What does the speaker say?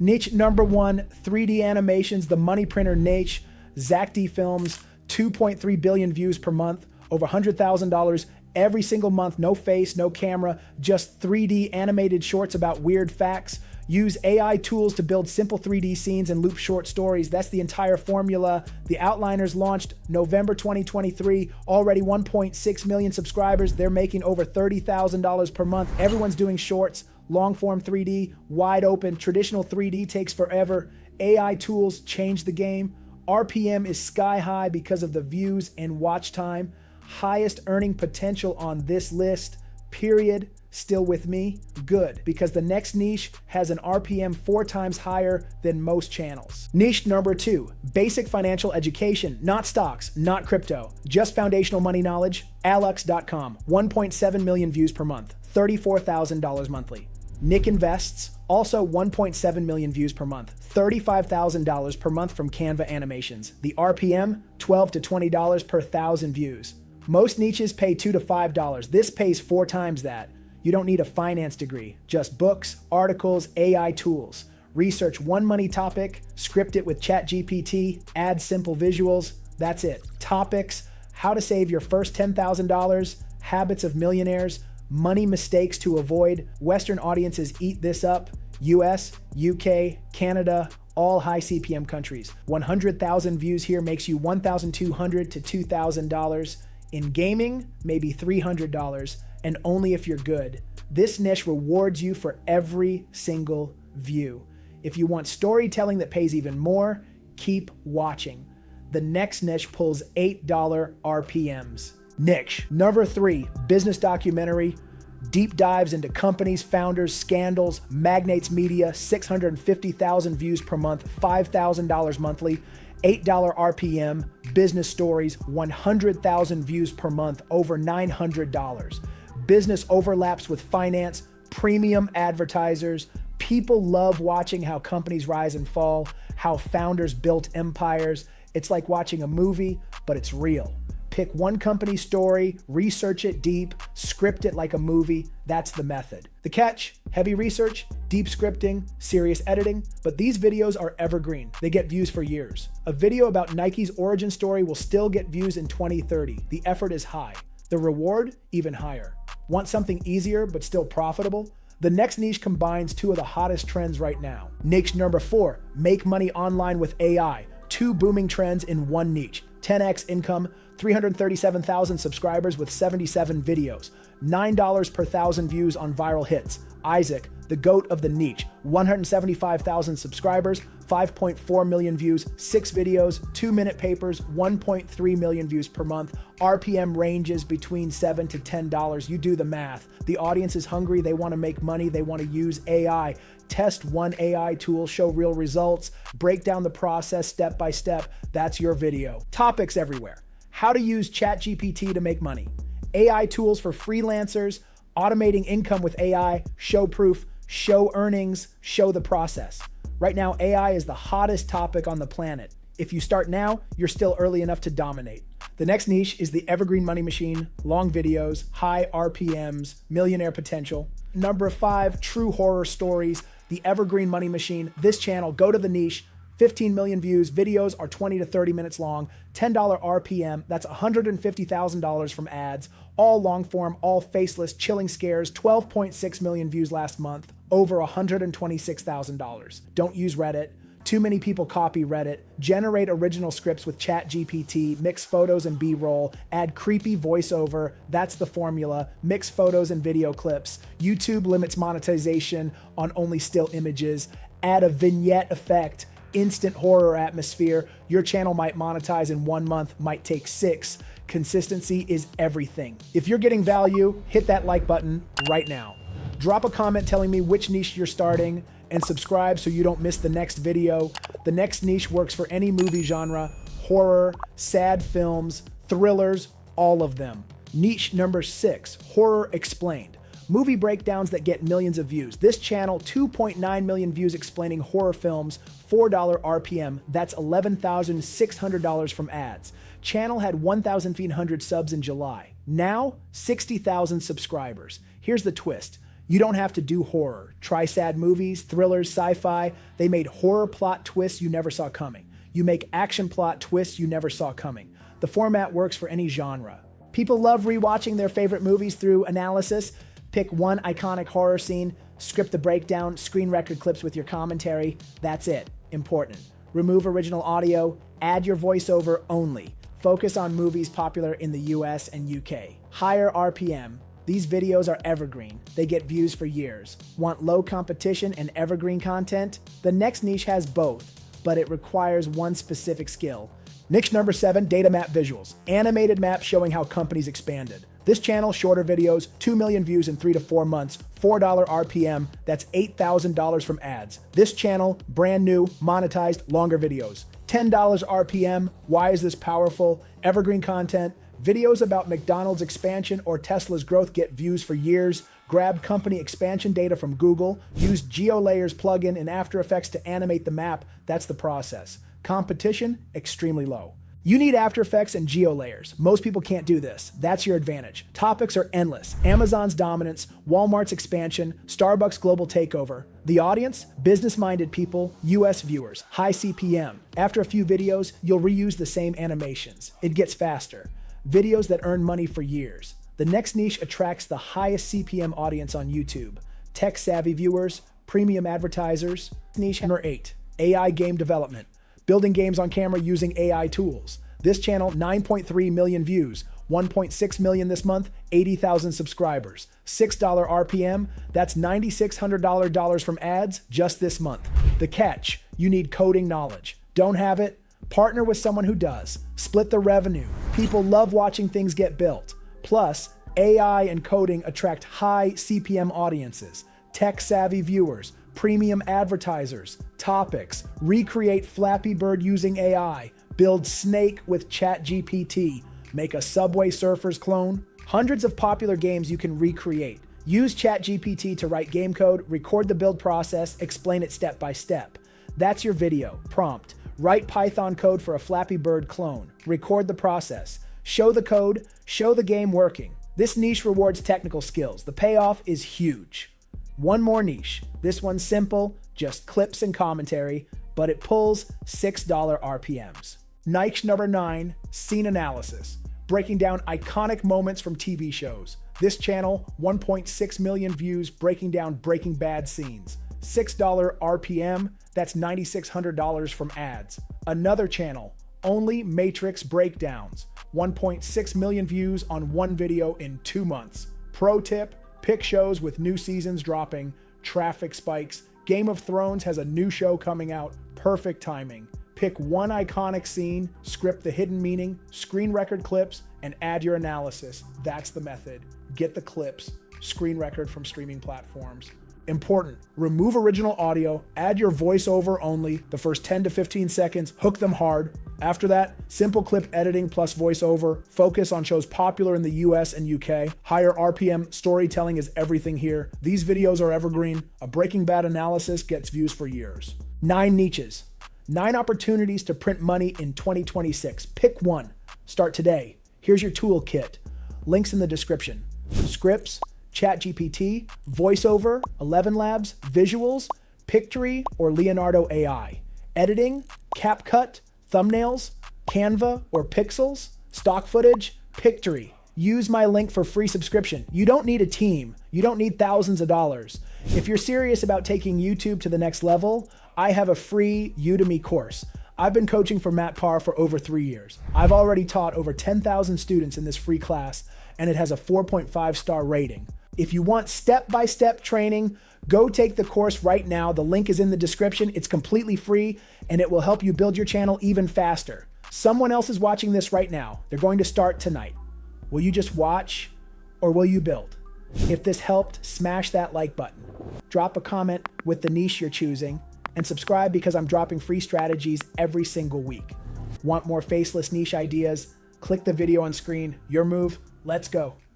Niche number 1, 3D animations, the money printer niche. Zach D Films, 2.3 billion views per month, over $100,000 every single month, no face, no camera, just 3D animated shorts about weird facts. Use AI tools to build simple 3D scenes and loop short stories. That's the entire formula. The Outliners launched November 2023, already 1.6 million subscribers. They're making over $30,000 per month. Everyone's doing shorts, long form 3D, wide open. Traditional 3D takes forever. AI tools change the game. RPM is sky high because of the views and watch time. Highest earning potential on this list, period. Still with me? Good, because the next niche has an RPM 4 times higher than most channels. Niche number 2, basic financial education, not stocks, not crypto, just foundational money knowledge. Alux.com, 1.7 million views per month, $34,000 monthly. Nick Invests, also 1.7 million views per month, $35,000 per month from Canva Animations. The RPM, $12 to $20 per 1,000 views. Most niches pay $2 to $5. This pays 4 times that. You don't need a finance degree, just books, articles, AI tools. Research one money topic, script it with ChatGPT, add simple visuals. That's it. Topics, how to save your first $10,000, habits of millionaires, money mistakes to avoid. Western audiences eat this up. US, UK, Canada, all high CPM countries. 100,000 views here makes you $1,200 to $2,000. In gaming, maybe $300, and only if you're good. This niche rewards you for every single view. If you want storytelling that pays even more, keep watching. The next niche pulls $8 RPMs. Niche number 3, business documentary. Deep dives into companies, founders, scandals, magnates media, 650,000 views per month, $5,000 monthly, $8 RPM, business stories, 100,000 views per month, over $900. Business overlaps with finance, premium advertisers. People love watching how companies rise and fall, how founders built empires. It's like watching a movie, but it's real. Pick one company's story, research it deep, script it like a movie. That's the method. The catch, heavy research, deep scripting, serious editing, but these videos are evergreen. They get views for years. A video about Nike's origin story will still get views in 2030. The effort is high. The reward, even higher. Want something easier but still profitable? The next niche combines 2 of the hottest trends right now. Niche number 4, make money online with AI. 2 booming trends in one niche. 10x income, 337,000 subscribers with 77 videos, $9 per 1,000 views on viral hits. Isaac, the GOAT of the niche, 175,000 subscribers, 5.4 million views, 6 videos, 2-minute papers, 1.3 million views per month. RPM ranges between $7 to $10. You do the math. The audience is hungry. They want to make money. They want to use AI. Test one AI tool, show real results, break down the process step by step. That's your video. Topics everywhere. How to use ChatGPT to make money. AI tools for freelancers, automating income with AI, show proof, show earnings, show the process. Right now, AI is the hottest topic on the planet. If you start now, you're still early enough to dominate. The next niche is the evergreen money machine, long videos, high RPMs, millionaire potential. Number 5, true horror stories, the evergreen money machine. This channel, go to the niche, 15 million views, videos are 20 to 30 minutes long, $10 RPM, that's $150,000 from ads, all long form, all faceless, chilling scares, 12.6 million views last month, over $126,000. Don't use Reddit. Too many people copy Reddit. Generate original scripts with ChatGPT, mix photos and B-roll, add creepy voiceover. That's the formula. Mix photos and video clips. YouTube limits monetization on only still images. Add a vignette effect. Instant horror atmosphere. Your channel might monetize in 1 month, might take 6. Consistency is everything. If you're getting value, hit that like button right now. Drop a comment telling me which niche you're starting, and subscribe so you don't miss the next video. The next niche works for any movie genre, horror, sad films, thrillers, all of them. Niche number 6, horror explained. Movie breakdowns that get millions of views. This channel, 2.9 million views explaining horror films, $4 RPM, that's $11,600 from ads. Channel had 1,300 subs in July. Now, 60,000 subscribers. Here's the twist. You don't have to do horror. Try sad movies, thrillers, sci-fi. They made horror plot twists you never saw coming. You make action plot twists you never saw coming. The format works for any genre. People love rewatching their favorite movies through analysis. Pick one iconic horror scene, script the breakdown, screen record clips with your commentary. That's it. Important. Remove original audio, add your voiceover only. Focus on movies popular in the US and UK. Higher RPM. These videos are evergreen. They get views for years. Want low competition and evergreen content? The next niche has both, but it requires one specific skill. Niche number 7, data map visuals. Animated maps showing how companies expanded. This channel, shorter videos, 2 million views in 3 to 4 months, $4 RPM, that's $8,000 from ads. This channel, brand new, monetized, longer videos. $10 RPM, why is this powerful? Evergreen content, videos about McDonald's expansion or Tesla's growth get views for years. Grab company expansion data from Google. Use GeoLayers plugin in After Effects to animate the map. That's the process. Competition, extremely low. You need After Effects and GeoLayers. Most people can't do this. That's your advantage. Topics are endless. Amazon's dominance, Walmart's expansion, Starbucks global takeover. The audience, business-minded people, US viewers, high CPM. After a few videos, you'll reuse the same animations. It gets faster. Videos that earn money for years. The next niche attracts the highest CPM audience on YouTube. Tech-savvy viewers, premium advertisers. Niche number 8, AI game development. Building games on camera using AI tools. This channel, 9.3 million views, 1.6 million this month, 80,000 subscribers. $6 RPM, that's $9,600 from ads just this month. The catch, you need coding knowledge. Don't have it? Partner with someone who does. Split the revenue. People love watching things get built. Plus, AI and coding attract high CPM audiences, tech-savvy viewers, premium advertisers, topics, recreate Flappy Bird using AI, build Snake with ChatGPT, make a Subway Surfers clone. Hundreds of popular games you can recreate. Use ChatGPT to write game code, record the build process, explain it step by step. That's your video. Prompt. Write Python code for a Flappy Bird clone. Record the process. Show the code. Show the game working. This niche rewards technical skills. The payoff is huge. One more niche. This one's simple, just clips and commentary, but it pulls $6 RPMs. Niche number 9, scene analysis. Breaking down iconic moments from TV shows. This channel, 1.6 million views breaking down Breaking Bad scenes. $6 RPM, that's $9,600 from ads. Another channel, only Matrix breakdowns. 1.6 million views on one video in 2 months. Pro tip, pick shows with new seasons dropping, traffic spikes. Game of Thrones has a new show coming out, perfect timing. Pick one iconic scene, script the hidden meaning, screen record clips, and add your analysis. That's the method. Get the clips, screen record from streaming platforms. Important, remove original audio, add your voiceover only, the first 10 to 15 seconds, hook them hard. After that, simple clip editing plus voiceover, focus on shows popular in the US and UK. Higher RPM, storytelling is everything here. These videos are evergreen. A Breaking Bad analysis gets views for years. 9 niches. 9 opportunities to print money in 2026. Pick one. Start today. Here's your toolkit. Links in the description. Scripts, ChatGPT, Voiceover, ElevenLabs, Visuals, Pictory, or Leonardo AI. Editing, CapCut, thumbnails, Canva, or Piczels. Stock footage, Pictory. Use my link for free subscription. You don't need a team. You don't need thousands of dollars. If you're serious about taking YouTube to the next level, I have a free Udemy course. I've been coaching for Matt Parr for over 3 years. I've already taught over 10,000 students in this free class, and it has a 4.5 star rating. If you want step-by-step training, go take the course right now. The link is in the description. It's completely free, and it will help you build your channel even faster. Someone else is watching this right now. They're going to start tonight. Will you just watch, or will you build? If this helped, smash that like button. Drop a comment with the niche you're choosing, and subscribe because I'm dropping free strategies every single week. Want more faceless niche ideas? Click the video on screen. Your move. Let's go.